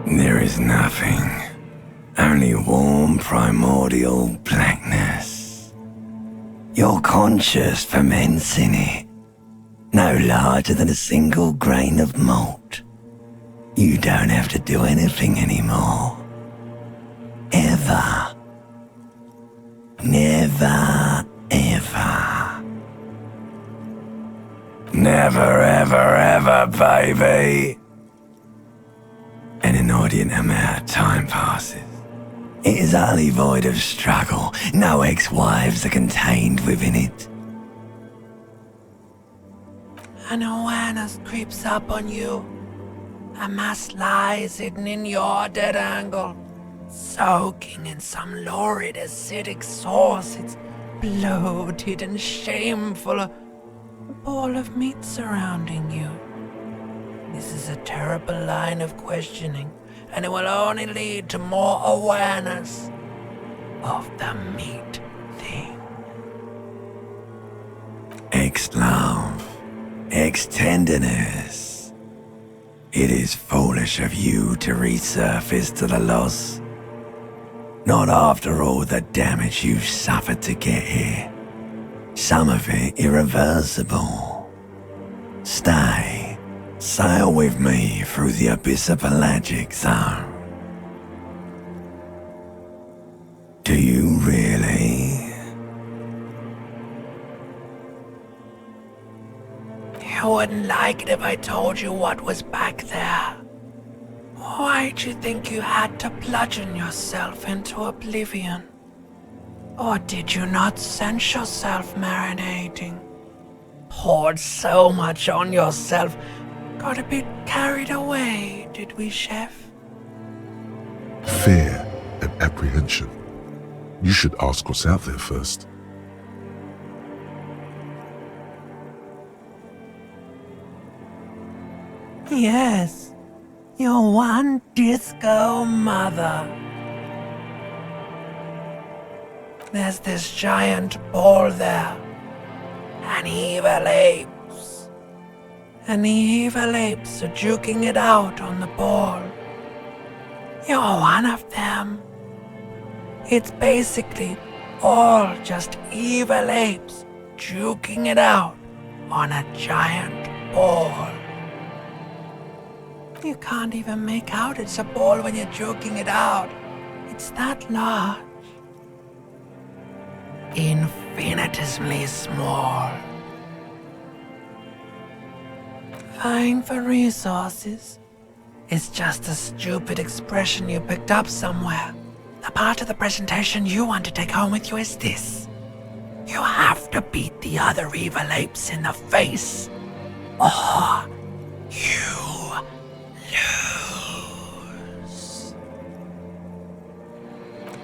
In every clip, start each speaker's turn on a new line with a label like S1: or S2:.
S1: There is nothing. Only warm primordial blackness. You're conscious ferments in it. No larger than a single grain of malt. You don't have to do anything anymore. Ever. Never, ever. Never, ever, ever, baby. An inordinate amount of time passes. It is utterly void of struggle. No ex-wives are contained within it.
S2: An awareness creeps up on you. A mass lies hidden in your dead angle, soaking in some lurid acidic sauce. It's bloated and shameful, a ball of meat surrounding you. This is a terrible line of questioning, and it will only lead to more awareness of the meat thing.
S1: Ex-love, ex-tenderness. It is foolish of you to resurface to the loss. Not after all the damage you've suffered to get here. Some of it irreversible. Stay. Sail with me through the abyssopelagic zone. Do you really?
S2: You wouldn't like it if I told you what was back there. Why'd you think you had to bludgeon yourself into oblivion? Or did you not sense yourself marinating? Poured so much on yourself, got a bit carried away, did we, Chef?
S3: Fear and apprehension. You should ask what's out there first.
S2: Yes, your one disco mother. There's this giant ball there. An evil apes. And the evil apes are juking it out on the ball. You're one of them. It's basically all just evil apes juking it out on a giant ball. You can't even make out it's a ball when you're joking it out. It's that large. Infinitesimally small. Vying for resources is just a stupid expression you picked up somewhere. The part of the presentation you want to take home with you is this. You have to beat the other evil apes in the face, or you lose.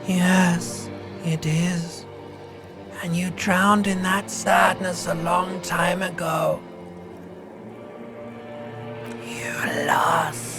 S2: Yes, it is. And you drowned in that sadness a long time ago. You lost.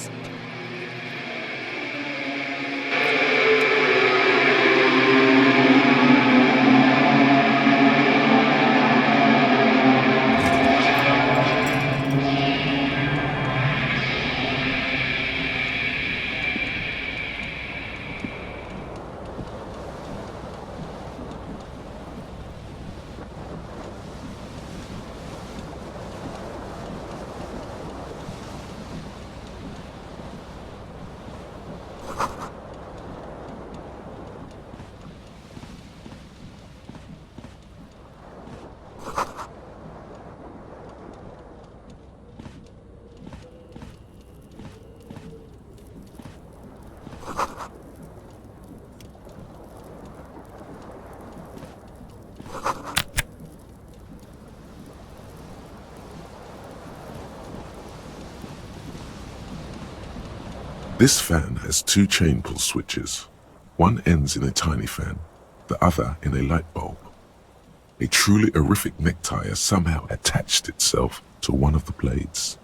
S3: This fan has two chain pull switches. One ends in a tiny fan, the other in a light bulb. A truly horrific necktie has somehow attached itself to one of the blades.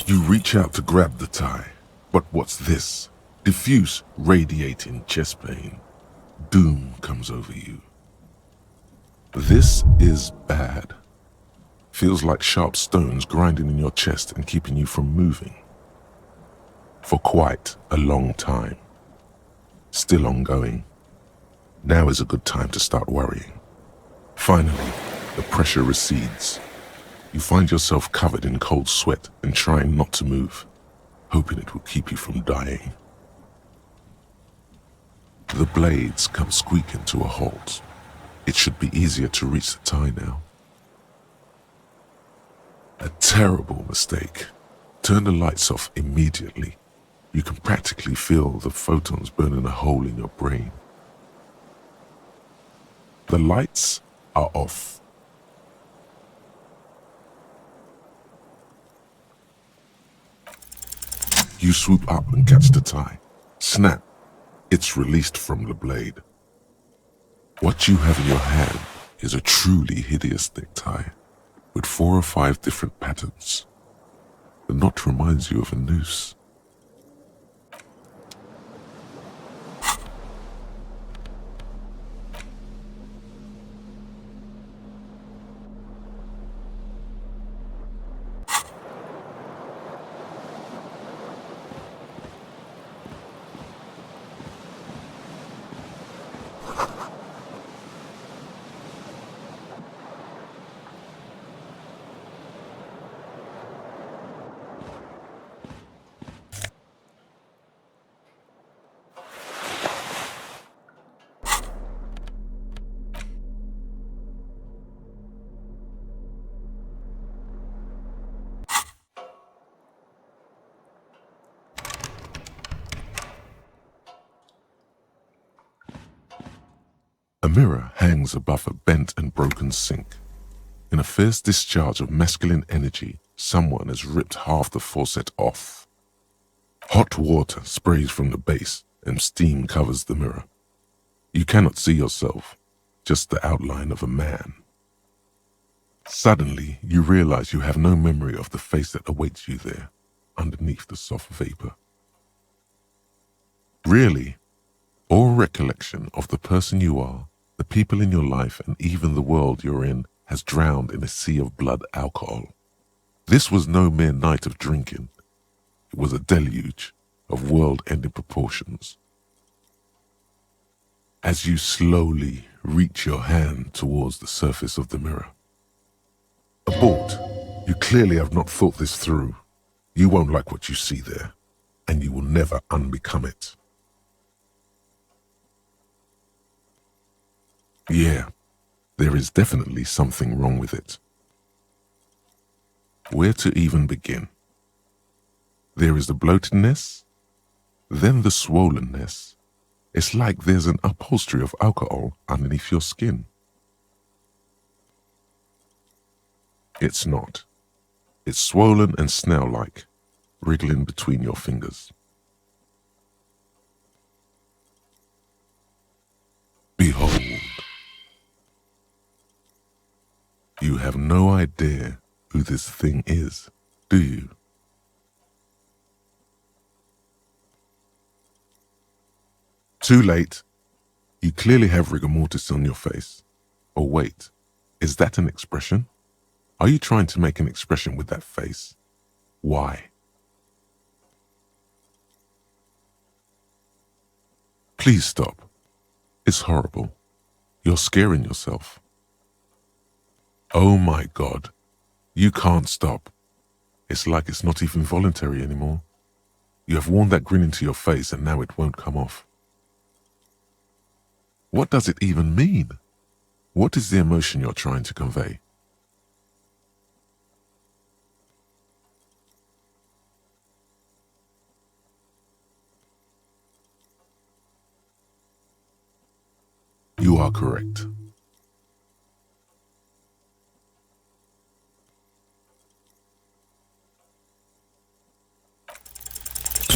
S3: You reach out to grab the tie, but what's this? Diffuse, radiating chest pain. Doom comes over you. This is bad. Feels like sharp stones grinding in your chest and keeping you from moving. For quite a long time. Still ongoing. Now is a good time to start worrying. Finally, the pressure recedes. You find yourself covered in cold sweat and trying not to move, hoping it will keep you from dying. The blades come squeaking to a halt. It should be easier to reach the tie now. A terrible mistake. Turn the lights off immediately. You can practically feel the photons burning a hole in your brain. The lights are off. You swoop up and catch the tie. Snap. It's released from the blade. What you have in your hand is a truly hideous necktie with 4 or 5 different patterns. The knot reminds you of a noose. A mirror hangs above a bent and broken sink. In a fierce discharge of masculine energy, someone has ripped half the faucet off. Hot water sprays from the base and steam covers the mirror. You cannot see yourself, just the outline of a man. Suddenly, you realize you have no memory of the face that awaits you there, underneath the soft vapor. Really, all recollection of the person you are, the people in your life, and even the world you're in has drowned in a sea of blood alcohol. This was no mere night of drinking. It was a deluge of world-ending proportions. As you slowly reach your hand towards the surface of the mirror. Abort. You clearly have not thought this through. You won't like what you see there, and you will never unbecome it. Yeah, there is definitely something wrong with it. Where to even begin? There is the bloatedness, then the swollenness. It's like there's an upholstery of alcohol underneath your skin. It's not. It's swollen and snail-like, wriggling between your fingers. Behold. You have no idea who this thing is, do you? Too late. You clearly have rigor mortis on your face. Oh wait, is that an expression? Are you trying to make an expression with that face? Why? Please stop. It's horrible. You're scaring yourself. Oh my God. You can't stop. It's like it's not even voluntary anymore. You have worn that grin into your face and now it won't come off. What does it even mean? What is the emotion you're trying to convey? You are correct.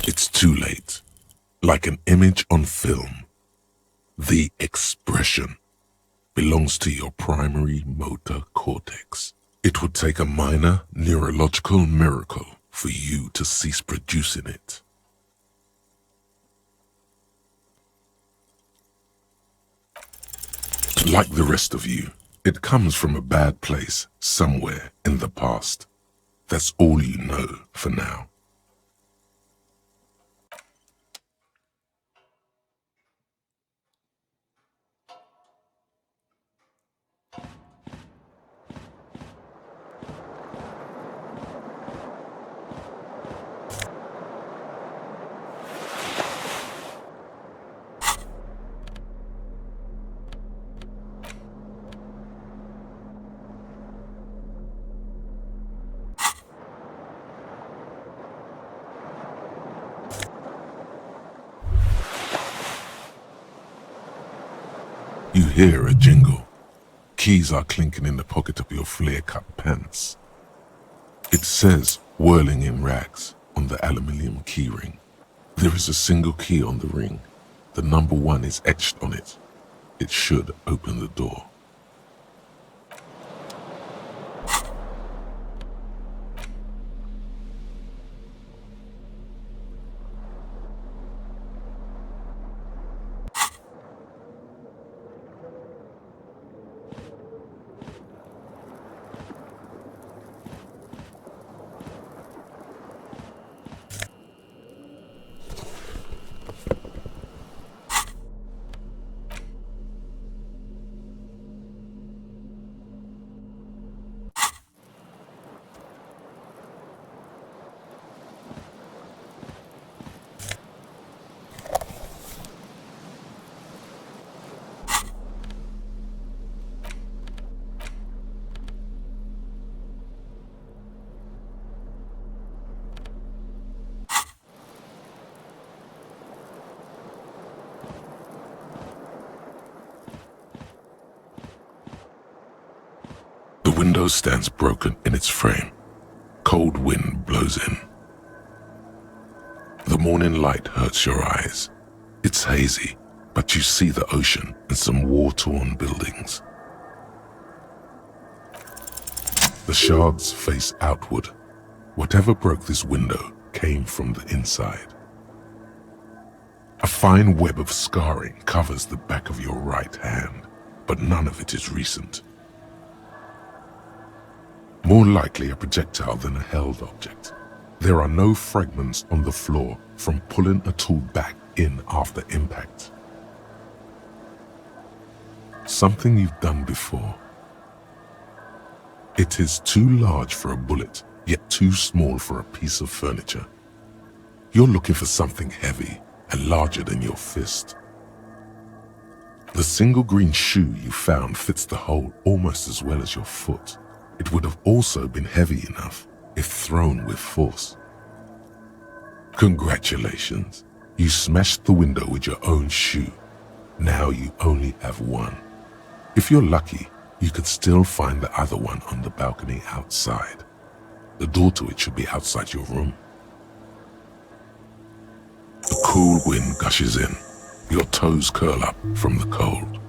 S3: It's too late. Like an image on film. The expression belongs to your primary motor cortex. It would take a minor neurological miracle for you to cease producing it. Like the rest of you, It comes from a bad place somewhere in the past. That's all you know for now. You hear a jingle. Keys are clinking in the pocket of your flare-cut pants. It says, whirling in rags, on the aluminium keyring. There is a single key on the ring. The number 1 is etched on it. It should open the door. The window stands broken in its frame. Cold wind blows in. The morning light hurts your eyes. It's hazy, but you see the ocean and some war-torn buildings. The shards face outward. Whatever broke this window came from the inside. A fine web of scarring covers the back of your right hand, but none of it is recent. More likely a projectile than a held object. There are no fragments on the floor from pulling a tool back in after impact. Something you've done before. It is too large for a bullet, yet too small for a piece of furniture. You're looking for something heavy and larger than your fist. The single green shoe you found fits the hole almost as well as your foot. It would have also been heavy enough if thrown with force. Congratulations, you smashed the window with your own shoe. Now you only have one. If you're lucky, you could still find the other one on the balcony outside. The door to it should be outside your room. The cool wind gushes in. Your toes curl up from the cold.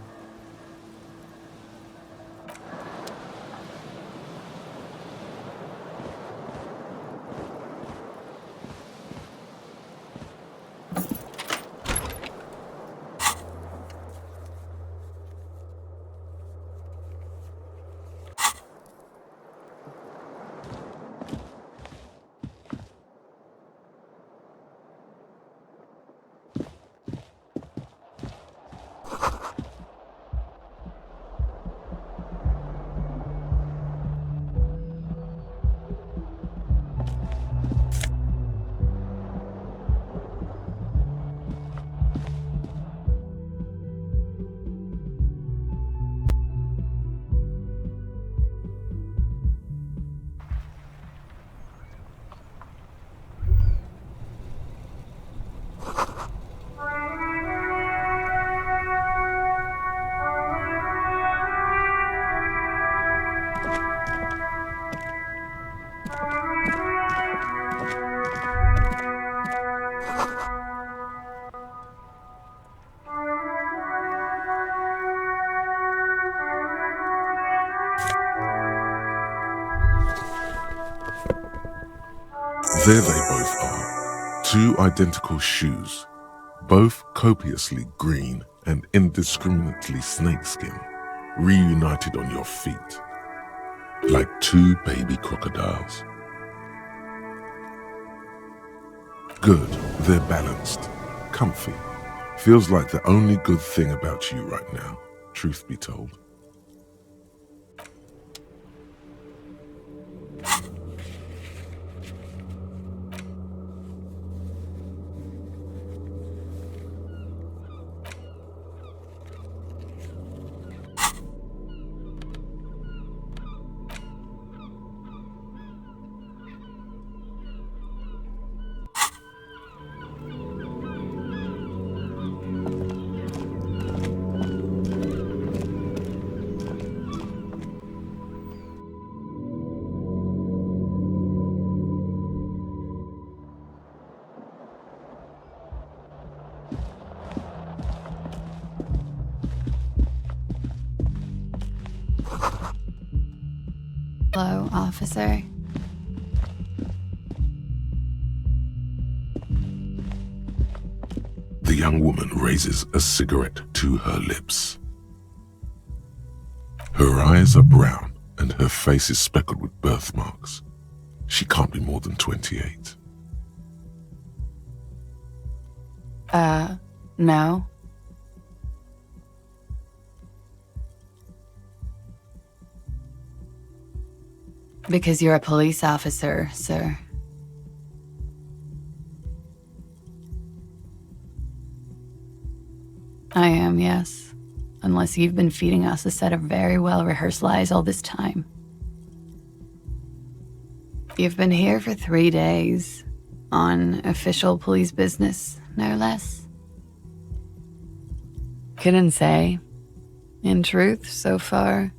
S3: There they both are, two identical shoes, both copiously green and indiscriminately snakeskin. reunited on your feet, like two baby crocodiles. Good, they're balanced, comfy. Feels like the only good thing about you right now, truth be told.
S4: Hello, officer.
S3: The young woman raises a cigarette to her lips. Her eyes are brown and her face is speckled with birthmarks. She can't be more than 28.
S4: No. Because you're a police officer, sir. I am, yes. Unless you've been feeding us a set of very well-rehearsed lies all this time. You've been here for 3 days, on official police business, no less. Couldn't say. In truth, so far,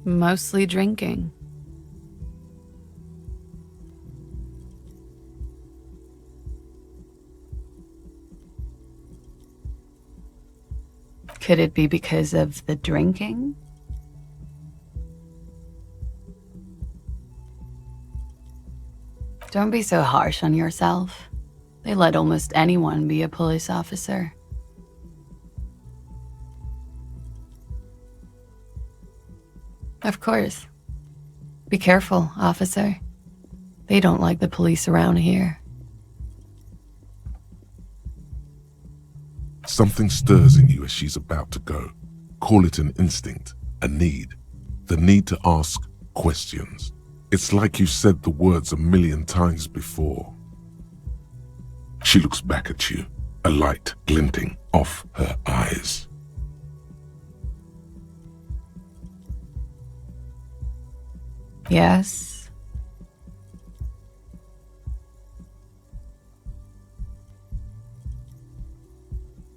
S4: mostly drinking. Could it be because of the drinking? Don't be so harsh on yourself. They let almost anyone be a police officer. Of course. Be careful, officer. They don't like the police around here.
S3: Something stirs in you as she's about to go. Call it an instinct, a need. The need to ask questions. It's like you said the words 1,000,000 times before. She looks back at you, a light glinting off her eyes.
S4: Yes.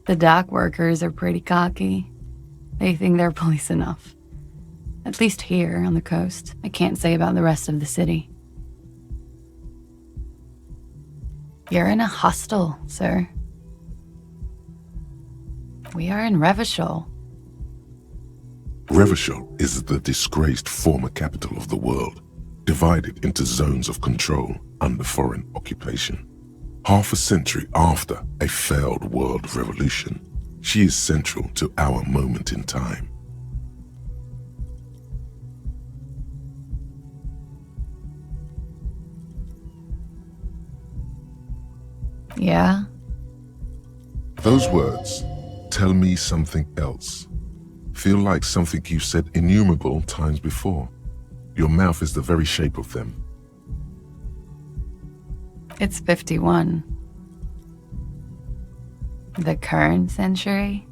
S4: The dock workers are pretty cocky. They think they're police enough. At least here on the coast. I can't say about the rest of the city. You're in a hostel, sir. We are in Revachol.
S3: Revachol is the disgraced former capital of the world, divided into zones of control under foreign occupation. Half a century after a failed world revolution, she is central to our moment in time.
S4: Yeah?
S3: Those words, tell me something else, feel like something you've said innumerable times before. Your mouth is the very shape of them.
S4: It's 51. The current century?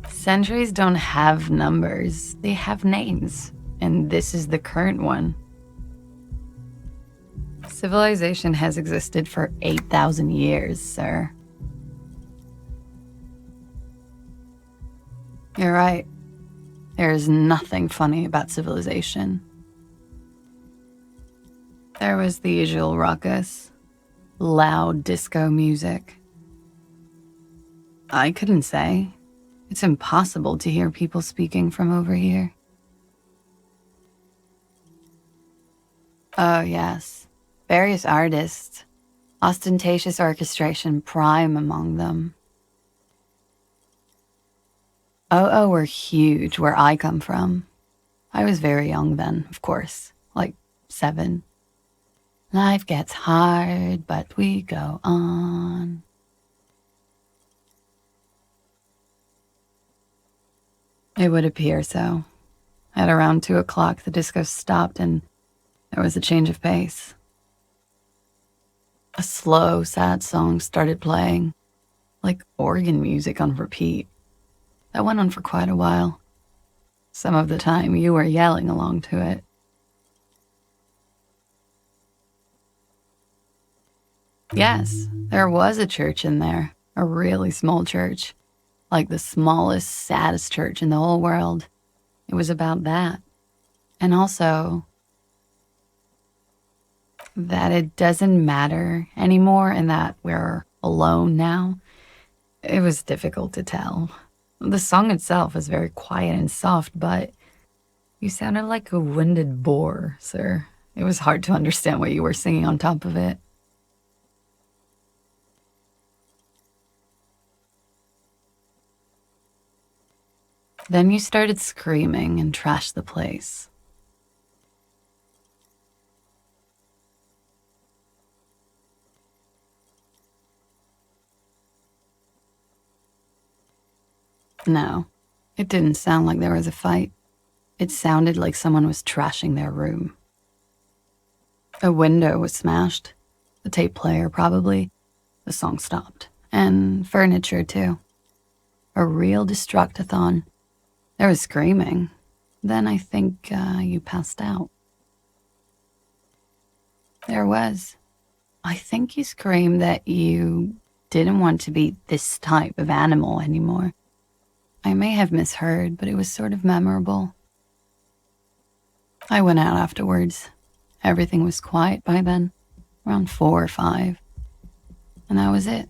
S4: Centuries don't have numbers, they have names, and this is the current one. Civilization has existed for 8,000 years, sir. You're right. There is nothing funny about civilization. There was the usual ruckus, loud disco music. I couldn't say. It's impossible to hear people speaking from over here. Oh, yes. Various artists. Ostentatious orchestration prime among them. Oh were huge where I come from. I was very young then, of course, like 7. Life gets hard, but we go on. It would appear so. At around 2 o'clock, the disco stopped and there was a change of pace. A slow, sad song started playing, like organ music on repeat. That went on for quite a while. Some of the time, you were yelling along to it. Yes, there was a church in there, a really small church, like the smallest, saddest church in the whole world. It was about that. And also that it doesn't matter anymore and that we're alone now. It was difficult to tell. The song itself was very quiet and soft, but you sounded like a winded boar, sir. It was hard to understand what you were singing on top of it. Then you started screaming and trashed the place. No, it didn't sound like there was a fight. It sounded like someone was trashing their room. A window was smashed. The tape player, probably. The song stopped. And furniture, too. A real destructathon. There was screaming. Then I think you passed out. There was. I think you screamed that you didn't want to be this type of animal anymore. I may have misheard, but it was sort of memorable. I went out afterwards. Everything was quiet by then, around 4 or 5. And that was it.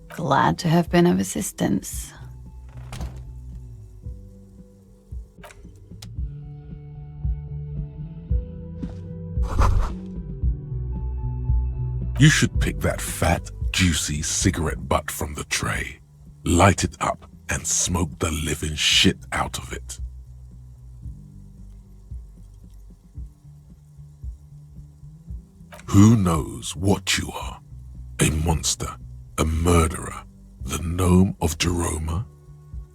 S4: Glad to have been of assistance.
S3: You should pick that fat, juicy cigarette butt from the tray, light it up, and smoke the living shit out of it. Who knows what you are? A monster, a murderer, the gnome of Jeroma?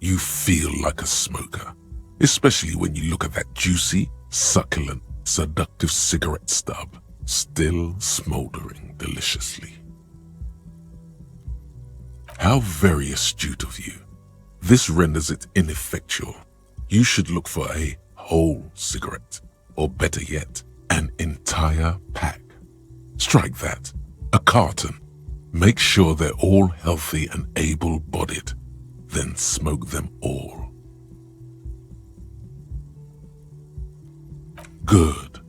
S3: You feel like a smoker, especially when you look at that juicy, succulent, seductive cigarette stub, still smoldering deliciously. How very astute of you. This renders it ineffectual. You should look for a whole cigarette, or better yet, an entire pack. Strike that. A carton. Make sure they're all healthy and able-bodied. Then smoke them all. Good.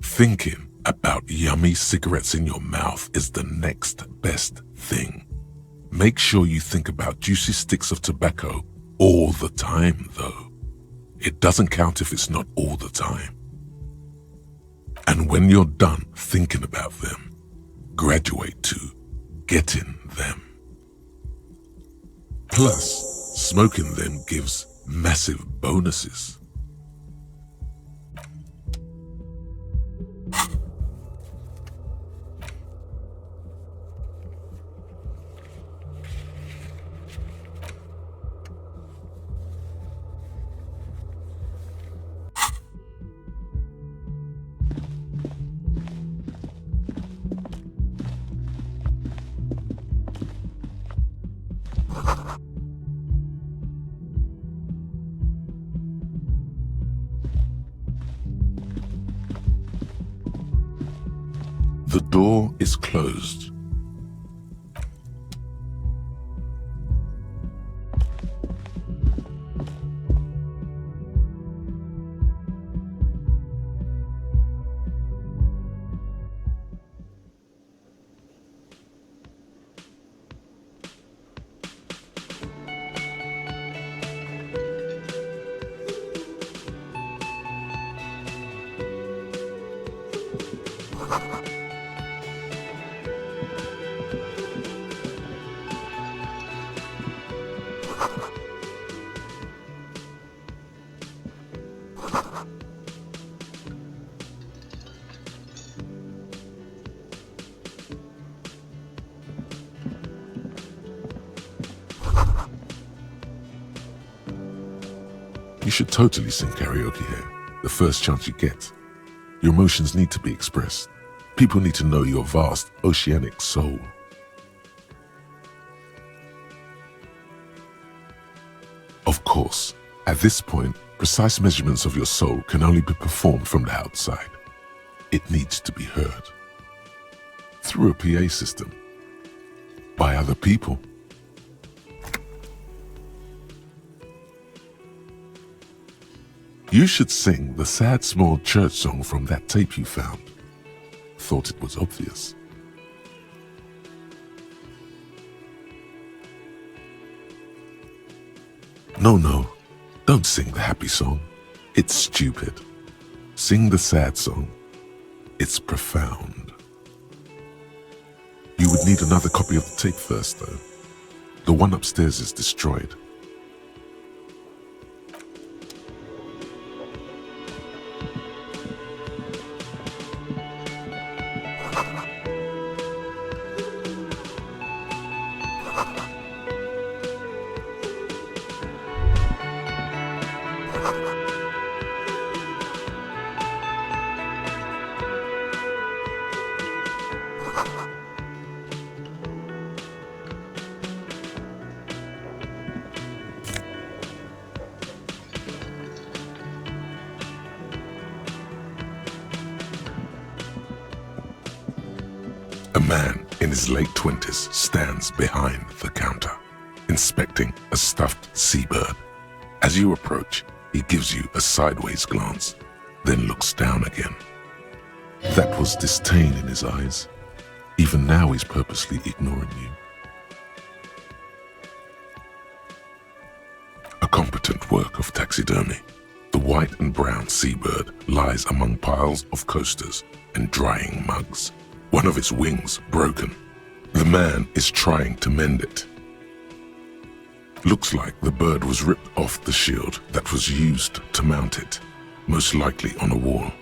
S3: Thinking about yummy cigarettes in your mouth is the next best thing. Make sure you think about juicy sticks of tobacco all the time, though. It doesn't count if it's not all the time. And when you're done thinking about them, graduate to getting them. Plus, smoking them gives massive bonuses. The door is closed. You should totally sing karaoke here, the first chance you get. Your emotions need to be expressed. People need to know your vast, oceanic soul. Of course, at this point, precise measurements of your soul can only be performed from the outside. It needs to be heard. Through a PA system. By other people. You should sing the sad small church song from that tape you found. Thought it was obvious. No, don't sing the happy song. It's stupid. Sing the sad song. It's profound. You would need another copy of the tape first, though. The one upstairs is destroyed. A man in his late 20s stands behind the counter, inspecting a stuffed seabird. As you approach, he gives you a sideways glance, then looks down again. That was disdain in his eyes. Even now he's purposely ignoring you. A competent work of taxidermy. The white and brown seabird lies among piles of coasters and drying mugs. One of its wings broken. The man is trying to mend it. Looks like the bird was ripped off the shield that was used to mount it, most likely on a wall.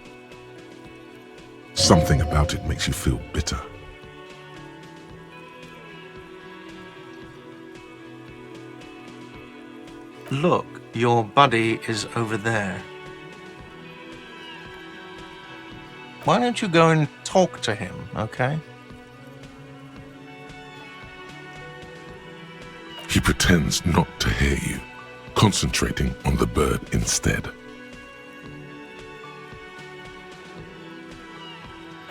S3: Something about it makes you feel bitter.
S5: Look, your buddy is over there. Why don't you go and talk to him, okay?
S3: He pretends not to hear you, concentrating on the bird instead.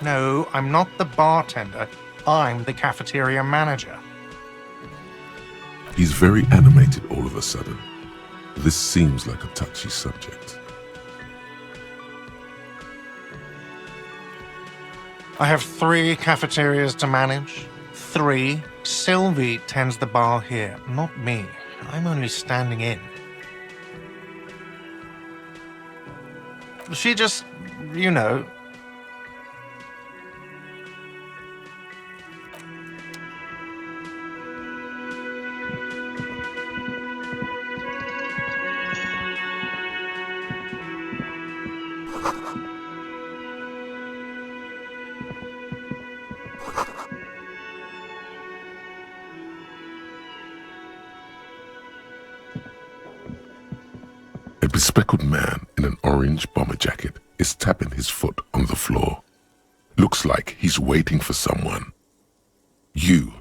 S5: No, I'm not the bartender. I'm the cafeteria manager.
S3: He's very animated all of a sudden. This seems like a touchy subject.
S5: I have 3 cafeterias to manage. 3. Sylvie tends the bar here, not me. I'm only standing in. She just, you know...
S3: A bespectacled man in an orange bomber jacket is tapping his foot on the floor. Looks like he's waiting for someone. You.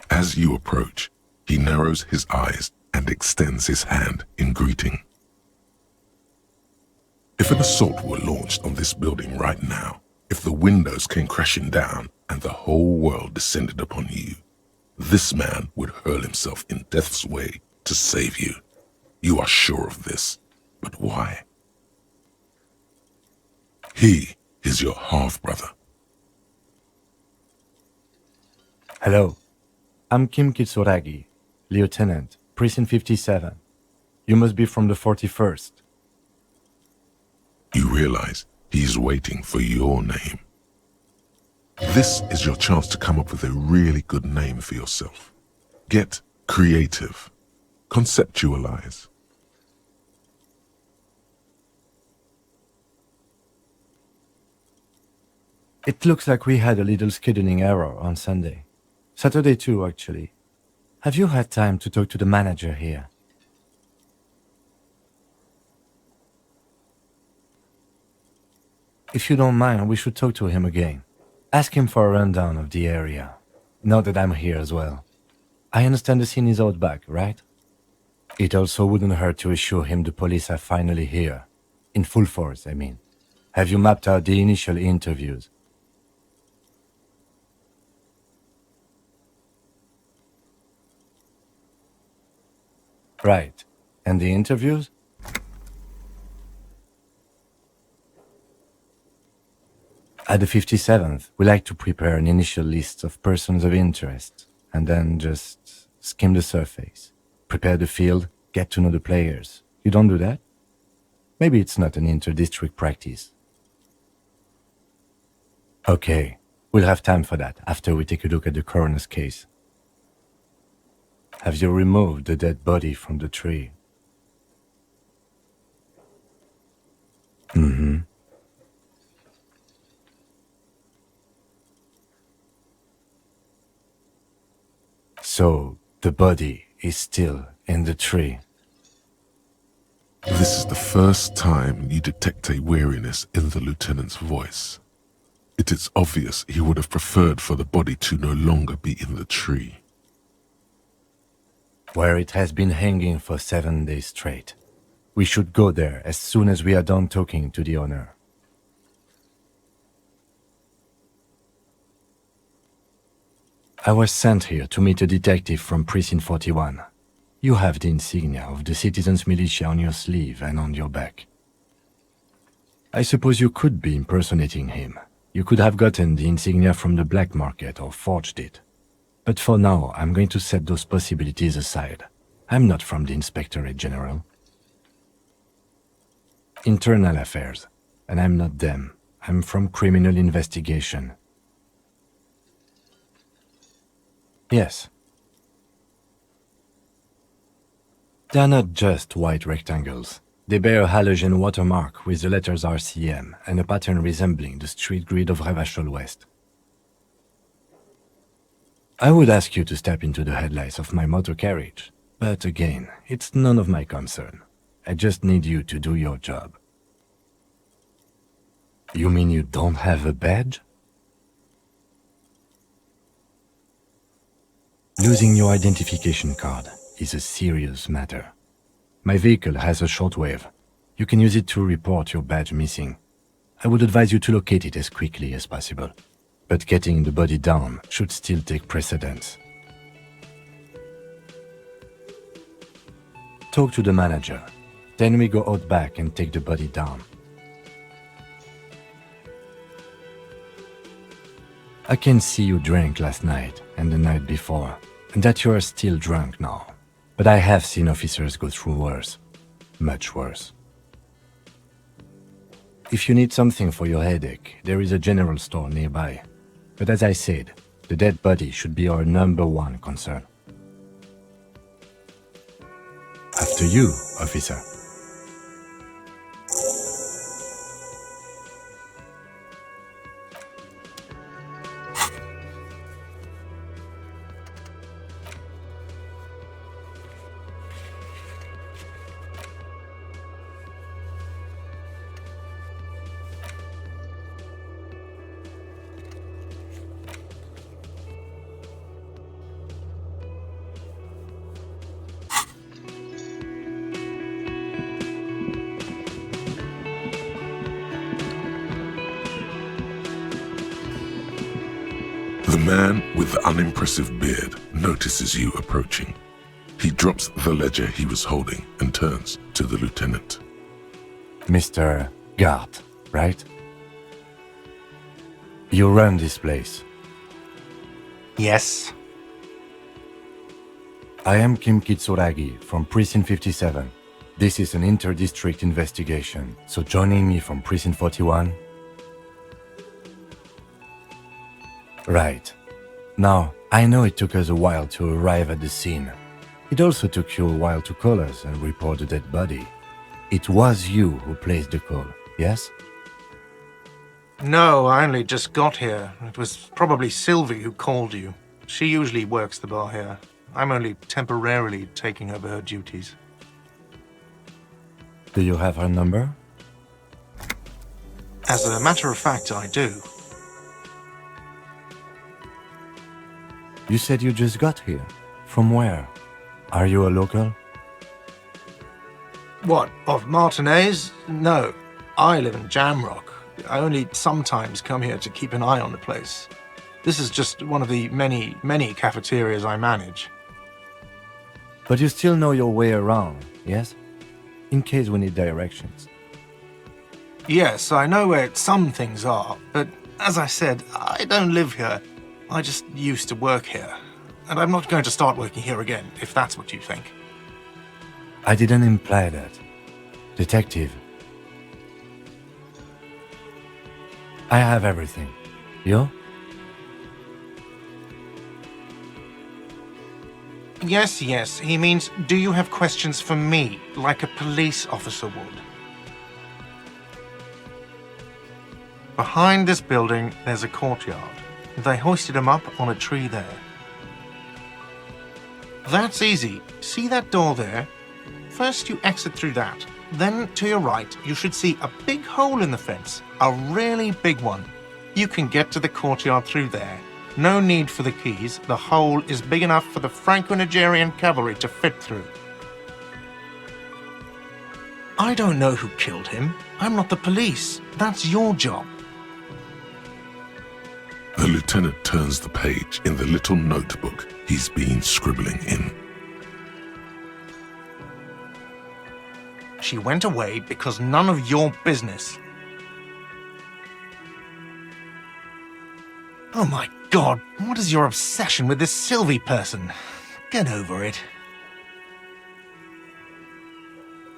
S3: As you approach, he narrows his eyes and extends his hand in greeting. If an assault were launched on this building right now, if the windows came crashing down and the whole world descended upon you, this man would hurl himself in death's way to save you. You are sure of this, but why? He is your half-brother.
S6: Hello, I'm Kim Kitsuragi, Lieutenant, Precinct 57. You must be from the 41st.
S3: You realize he's waiting for your name. This is your chance to come up with a really good name for yourself. Get creative. Conceptualize.
S6: It looks like we had a little scheduling error on Sunday. Saturday too, actually. Have you had time to talk to the manager here? If you don't mind, we should talk to him again. Ask him for a rundown of the area. Now that I'm here as well. I understand the scene is out back, right? It also wouldn't hurt to assure him the police are finally here. In full force, I mean. Have you mapped out the initial interviews? Right. And the interviews? At the 57th, we like to prepare an initial list of persons of interest, and then just skim the surface. Prepare the field, get to know the players. You don't do that? Maybe it's not an inter-district practice. Okay, we'll have time for that after we take a look at the coroner's case. Have you removed the dead body from the tree? Mm-hmm. So, the body is still in the tree.
S3: This is the first time you detect a weariness in the lieutenant's voice. It is obvious he would have preferred for the body to no longer be in the tree.
S6: Where it has been hanging for 7 days straight. We should go there as soon as we are done talking to the owner. I was sent here to meet a detective from Precinct 41. You have the insignia of the Citizens Militia on your sleeve and on your back. I suppose you could be impersonating him. You could have gotten the insignia from the black market or forged it. But for now, I'm going to set those possibilities aside. I'm not from the Inspectorate General. Internal affairs, and I'm not them. I'm from criminal investigation. Yes. They're not just white rectangles. They bear a halogen watermark with the letters RCM and a pattern resembling the street grid of Revachol West. I would ask you to step into the headlights of my motor carriage, but again, it's none of my concern. I just need you to do your job. You mean you don't have a badge? Losing your identification card is a serious matter. My vehicle has a shortwave. You can use it to report your badge missing. I would advise you to locate it as quickly as possible. But getting the body down should still take precedence. Talk to the manager. Then we go out back and take the body down. I can see you drank last night and the night before, and that you are still drunk now. But I have seen officers go through worse. Much worse. If you need something for your headache, there is a general store nearby. But as I said, the dead body should be our #1 concern. After you, officer.
S3: The man with the unimpressive beard notices you approaching. He drops the ledger he was holding and turns to the lieutenant.
S6: Mr. Gart, right? You run this place.
S5: Yes.
S6: I am Kim Kitsuragi from Precinct 57. This is an inter-district investigation, so joining me from Precinct 41? Right. Now, I know it took us a while to arrive at the scene. It also took you a while to call us and report the dead body. It was you who placed the call, yes?
S5: No, I only just got here. It was probably Sylvie who called you. She usually works the bar here. I'm only temporarily taking over her duties.
S6: Do you have her number?
S5: As a matter of fact, I do.
S6: You said you just got here. From where? Are you a local?
S5: What, of Martinez? No, I live in Jamrock. I only sometimes come here to keep an eye on the place. This is just one of the many, many cafeterias I manage.
S6: But you still know your way around, yes? In case we need directions.
S5: Yes, I know where some things are, but as I said, I don't live here. I just used to work here. And I'm not going to start working here again, if that's what you think.
S6: I didn't imply that. Detective. I have everything. You?
S5: Yes, he means, do you have questions for me, like a police officer would? Behind this building, there's a courtyard. They hoisted him up on a tree there. That's easy. See that door there? First you exit through that. Then, to your right, you should see a big hole in the fence. A really big one. You can get to the courtyard through there. No need for the keys. The hole is big enough for the Franco-Nigerian cavalry to fit through. I don't know who killed him. I'm not the police. That's your job.
S3: The lieutenant turns the page in the little notebook he's been scribbling in.
S5: She went away because none of your business. Oh my God, what is your obsession with this Sylvie person? Get over it.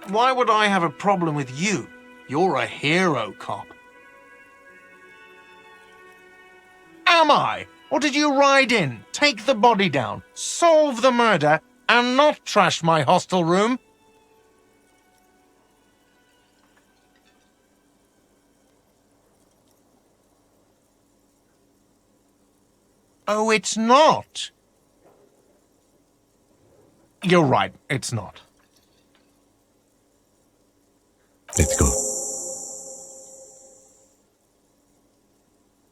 S5: Why would I have a problem with you? You're a hero cop. Am I? Or did you ride in, take the body down, solve the murder, and not trash my hostel room? Oh, it's not. You're right, it's not.
S6: Let's go.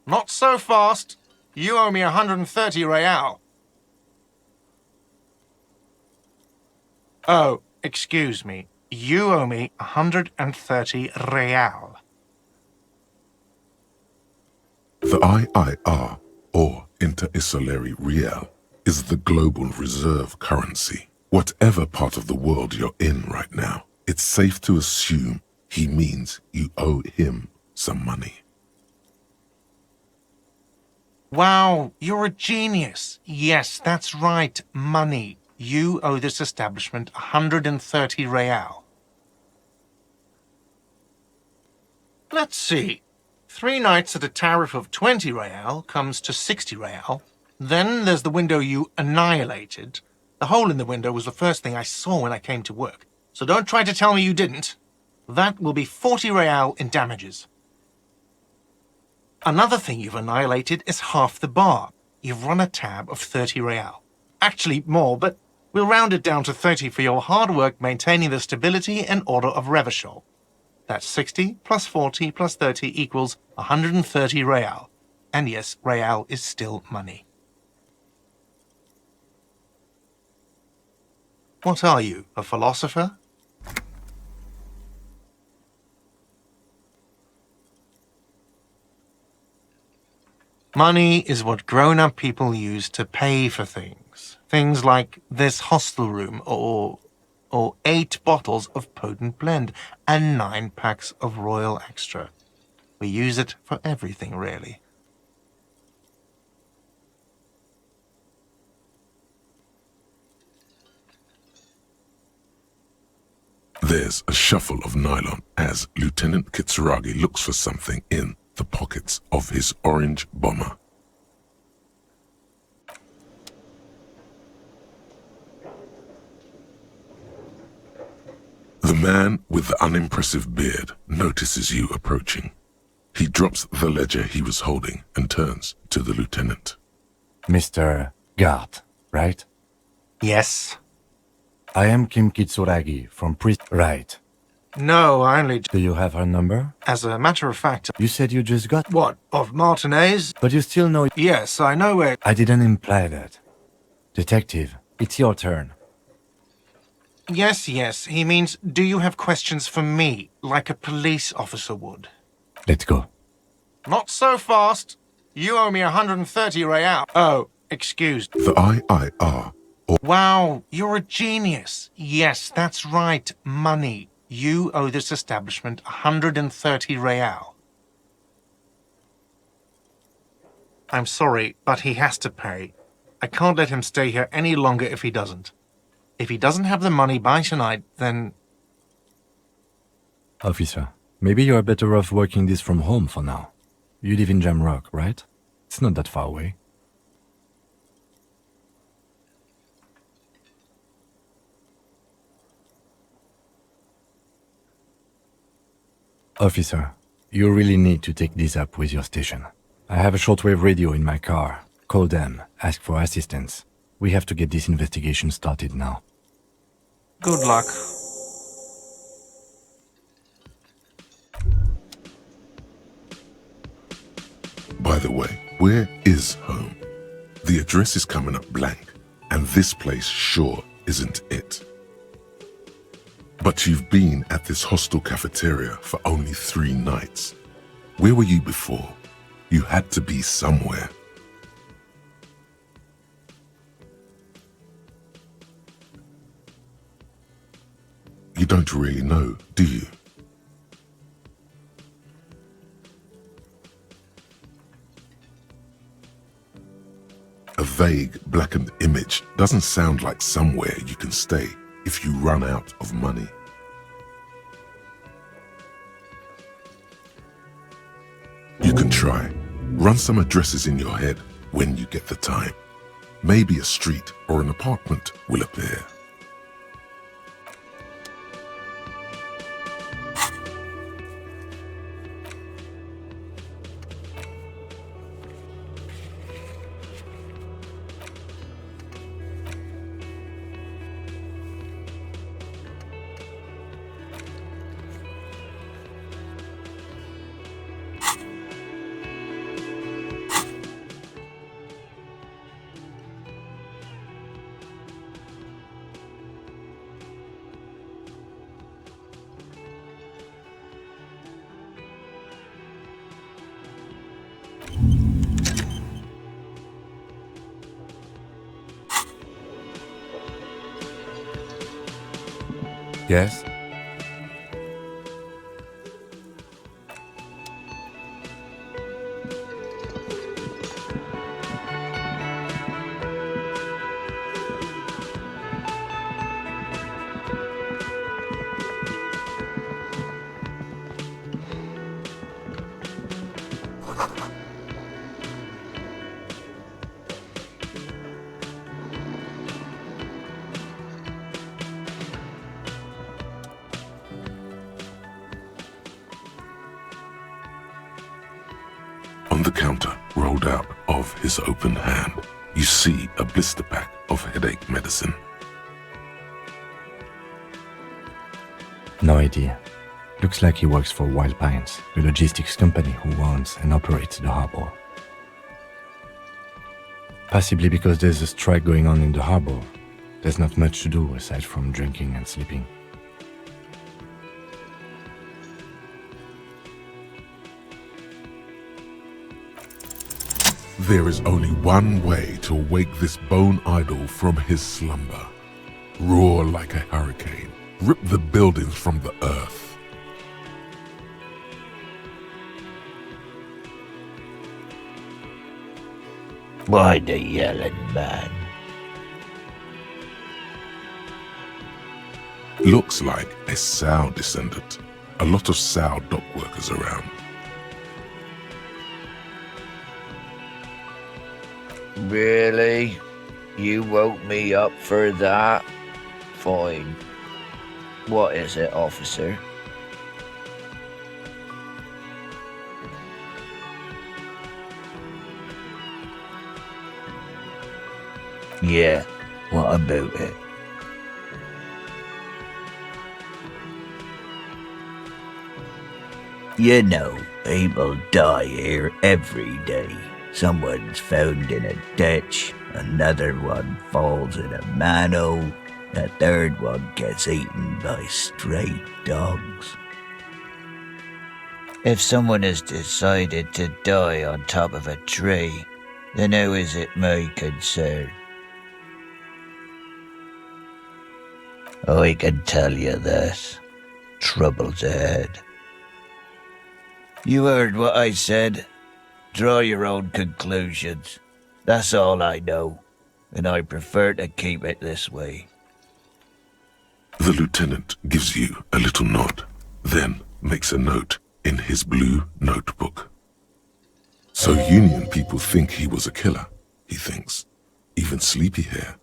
S5: Not so fast. You owe me 130 real. Oh, excuse me. You owe me 130 real.
S3: The IIR, or Inter-Isolary Real, is the global reserve currency. Whatever part of the world you're in right now, it's safe to assume he means you owe him some money.
S5: Wow, you're a genius. Yes, that's right, money. You owe this establishment 130 real. Let's see. 3 nights at a tariff of 20 real comes to 60 real. Then there's the window you annihilated. The hole in the window was the first thing I saw when I came to work. So don't try to tell me you didn't. That will be 40 real in damages. Another thing you've annihilated is half the bar. You've run a tab of 30 real. Actually more, but we'll round it down to 30 for your hard work maintaining the stability and order of Revachol. That's 60 plus 40 plus 30 equals 130 real. And yes, real is still money. What are you, a philosopher? Money is what grown-up people use to pay for things. Things like this hostel room or 8 bottles of potent blend and 9 packs of Royal Extra. We use it for everything, really.
S3: There's a shuffle of nylon as Lieutenant Kitsuragi looks for something in the pockets of his orange bomber. The man with the unimpressive beard notices you approaching. He drops the ledger he was holding and turns to the lieutenant.
S6: Mr. Guard, right?
S5: Yes.
S6: I am Kim Kitsuragi from Right.
S5: No, I only...
S6: Do you have her number?
S5: As a matter of fact...
S6: You said you just got...
S5: What, of Martinez?
S6: But you still know...
S5: Yes, I know where...
S6: I didn't imply that. Detective, it's your turn.
S5: Yes, he means, do you have questions for me, like a police officer would?
S6: Let's go.
S5: Not so fast. You owe me 130 real. Oh, excused.
S3: The IIR.
S5: Wow, you're a genius. Yes, that's right, money. You owe this establishment 130 real. I'm sorry, but he has to pay. I can't let him stay here any longer if he doesn't. If he doesn't have the money by tonight, then...
S6: Officer, maybe you're better off working this from home for now. You live in Jamrock, right? It's not that far away. Officer, you really need to take this up with your station. I have a shortwave radio in my car. Call them, ask for assistance. We have to get this investigation started now.
S5: Good luck.
S3: By the way, where is home? The address is coming up blank, and this place sure isn't it. But you've been at this hostel cafeteria for only 3 nights. Where were you before? You had to be somewhere. You don't really know, do you? A vague, blackened image doesn't sound like somewhere you can stay if you run out of money. You can try. Run some addresses in your head when you get the time. Maybe a street or an apartment will appear.
S6: Yes?
S3: On the counter, rolled out of his open hand, you see a blister pack of headache medicine.
S6: No idea. Looks like he works for Wild Pines, the logistics company who owns and operates the harbor. Possibly because there's a strike going on in the harbor, there's not much to do aside from drinking and sleeping.
S3: There is only one way to wake this bone idol from his slumber. Roar like a hurricane. Rip the buildings from the earth.
S1: Why the yelling man?
S3: Looks like a Sao descendant. A lot of Sao dock workers around.
S7: Really? You woke me up for that? Fine. What is it, officer? Yeah, what about it? You know, people die here every day. Someone's found in a ditch, another one falls in a manhole, a third one gets eaten by stray dogs. If someone has decided to die on top of a tree, then how is it my concern? I can tell you this. Trouble's ahead. You heard what I said. Draw your own conclusions. That's all I know, and I prefer to keep it this way.
S3: The lieutenant gives you a little nod, then makes a note in his blue notebook. So Union people think he was a killer, he thinks. Even Sleepyhair.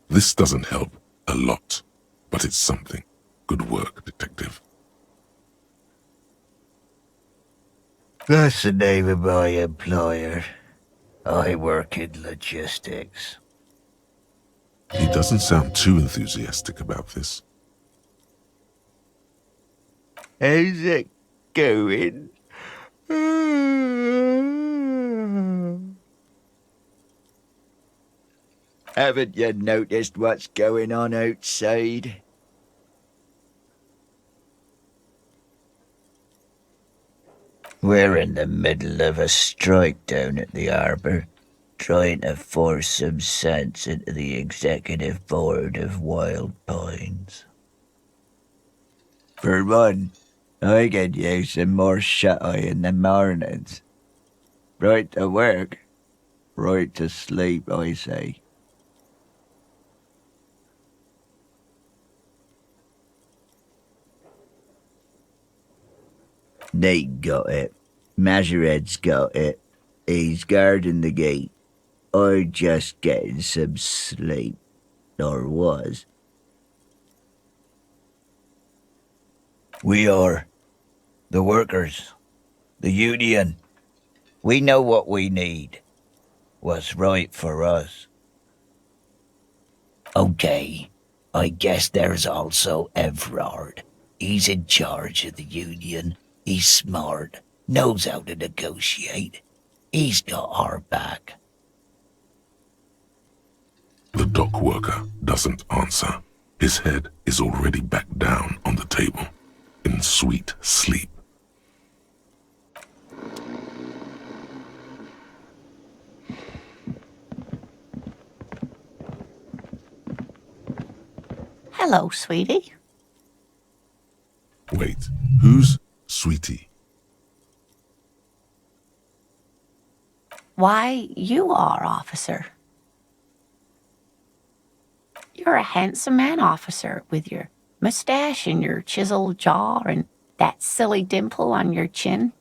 S3: This doesn't help a lot, but it's something. Good work, detective.
S7: That's the name of my employer. I work in logistics.
S3: He doesn't sound too enthusiastic about this.
S7: How's it going? Haven't you noticed what's going on outside? We're in the middle of a strike down at the harbour, trying to force some sense into the executive board of Wild Pines. For one, I could use some more shut-eye in the mornings. Right to work, right to sleep, I say. Nate got it. Majoret's got it. He's guarding the gate. I'm just getting some sleep. Or was. We are. The workers. The union. We know what we need. What's right for us. Okay. I guess there's also Everard. He's in charge of the union. He's smart, knows how to negotiate. He's got our back.
S3: The dock worker doesn't answer. His head is already back down on the table, in sweet sleep.
S8: Hello, sweetie.
S3: Wait, who's Sweetie?
S8: Why, you are, officer. You're a handsome man, officer, with your mustache and your chiseled jaw and that silly dimple on your chin.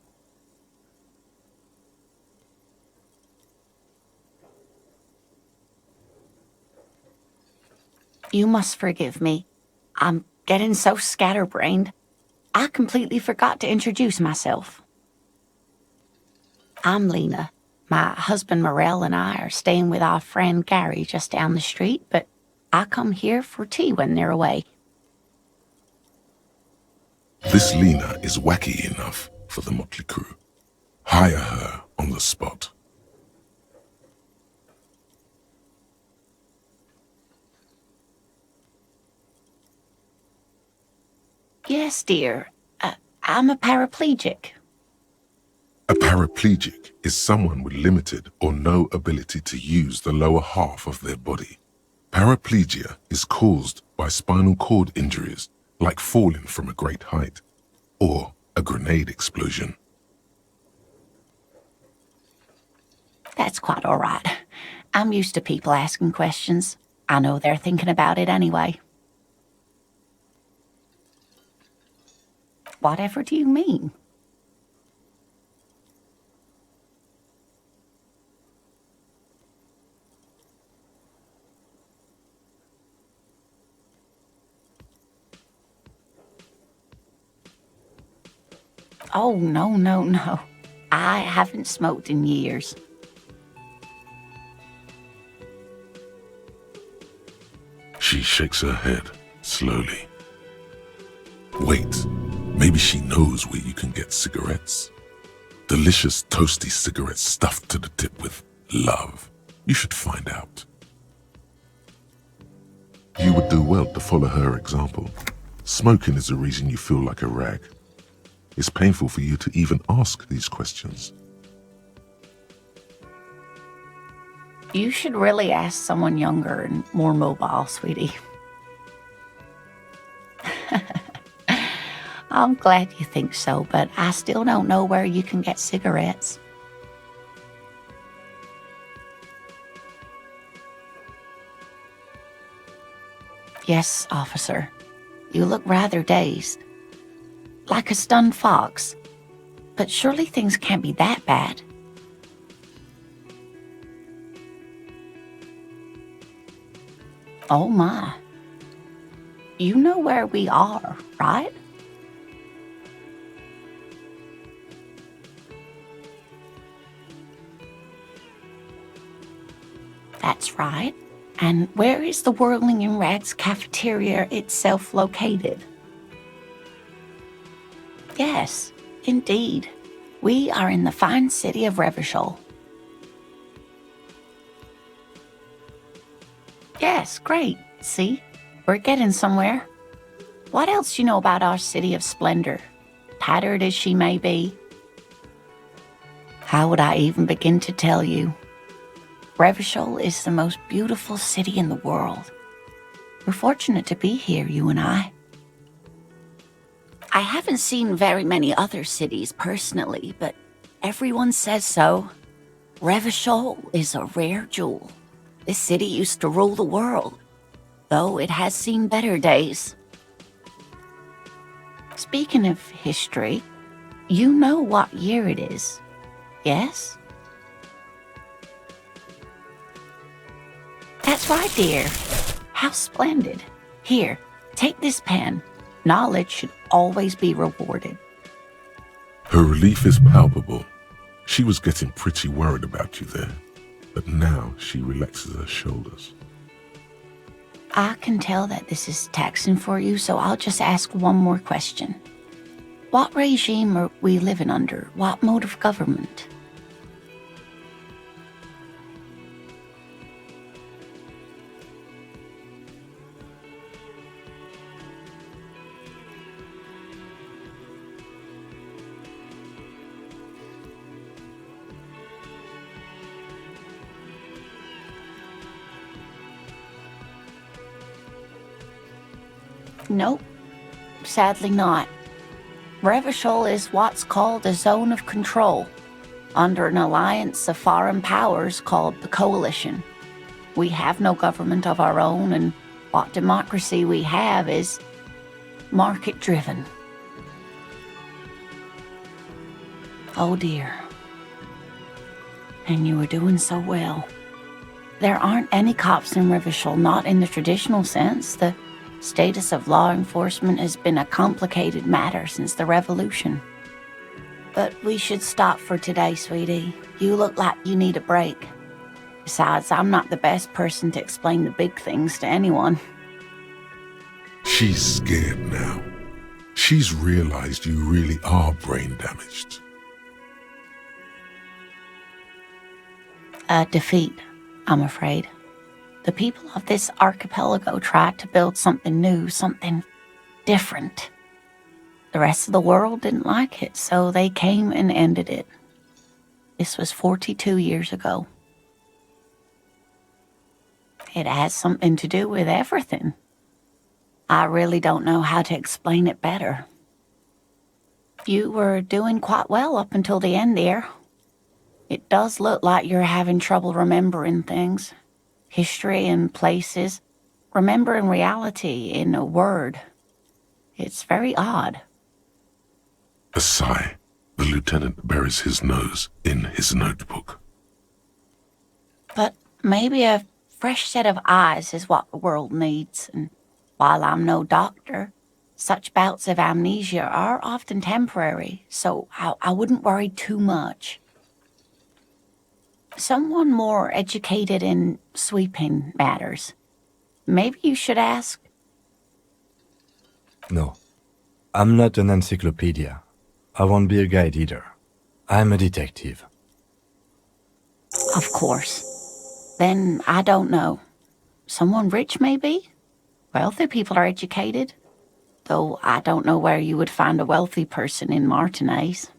S8: You must forgive me. I'm getting so scatterbrained. I completely forgot to introduce myself. I'm Lena. My husband Morel and I are staying with our friend Gary just down the street, but I come here for tea when they're away.
S3: This Lena is wacky enough for the motley crew. Hire her on the spot.
S8: Yes, dear. I'm a paraplegic.
S3: A paraplegic is someone with limited or no ability to use the lower half of their body. Paraplegia is caused by spinal cord injuries, like falling from a great height, or a grenade explosion.
S8: That's quite all right. I'm used to people asking questions. I know they're thinking about it anyway. Whatever do you mean? Oh, no. I haven't smoked in years.
S3: shakes her head slowly. Wait, maybe she knows where you can get cigarettes. Delicious toasty cigarettes stuffed to the tip with love. You should find out. You would do well to follow her example. Smoking is the reason you feel like a rag. It's painful for you to even ask these questions.
S8: You should really ask someone younger and more mobile, sweetie. I'm glad you think so, but I still don't know where you can get cigarettes. Yes, officer. You look rather dazed. Like a stunned fox. But surely things can't be that bad. Oh my. You know where we are, right? That's right. And where is the Whirling in Rags cafeteria itself located? Yes, indeed. We are in the fine city of Revachol. Yes, great. See? We're getting somewhere. What else do you know about our city of splendor? Tattered as she may be. How would I even begin to tell you? Revachol is the most beautiful city in the world. We're fortunate to be here, you and I. I haven't seen very many other cities personally, but everyone says so. Revachol is a rare jewel. This city used to rule the world, though it has seen better days. Speaking of history, you know what year it is, yes? That's right, dear. How splendid. Here, take this pen. Knowledge should always be rewarded.
S3: Her relief is palpable. She was getting pretty worried about you there, but now she relaxes her shoulders.
S8: I can tell that this is taxing for you, so I'll just ask one more question. What regime are we living under? What mode of government? Nope, sadly not. Revachol is what's called a zone of control, under an alliance of foreign powers called the Coalition. We have no government of our own, and what democracy we have is market-driven. Oh dear. And you were doing so well. There aren't any cops in Revachol, not in the traditional sense. The status of law enforcement has been a complicated matter since the revolution. But we should stop for today, sweetie. You look like you need a break. Besides, I'm not the best person to explain the big things to anyone.
S3: She's scared now. She's realized you really are brain damaged.
S8: A defeat, I'm afraid. The people of this archipelago tried to build something new, something different. The rest of the world didn't like it, so they came and ended it. This was 42 years ago. It has something to do with everything. I really don't know how to explain it better. You were doing quite well up until the end there. It does look like you're having trouble remembering things. History and places. Remembering reality in a word. It's very odd.
S3: A sigh. The lieutenant buries his nose in his notebook.
S8: But maybe a fresh set of eyes is what the world needs, and while I'm no doctor, such bouts of amnesia are often temporary, so I wouldn't worry too much. Someone more educated in sweeping matters. Maybe you should ask.
S6: No. I'm not an encyclopedia. I won't be a guide either. I'm a detective.
S8: Of course. Then I don't know. Someone rich, maybe? Wealthy people are educated. Though I don't know where you would find a wealthy person in Martinez.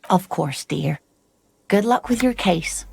S8: Of course, dear. Good luck with your case.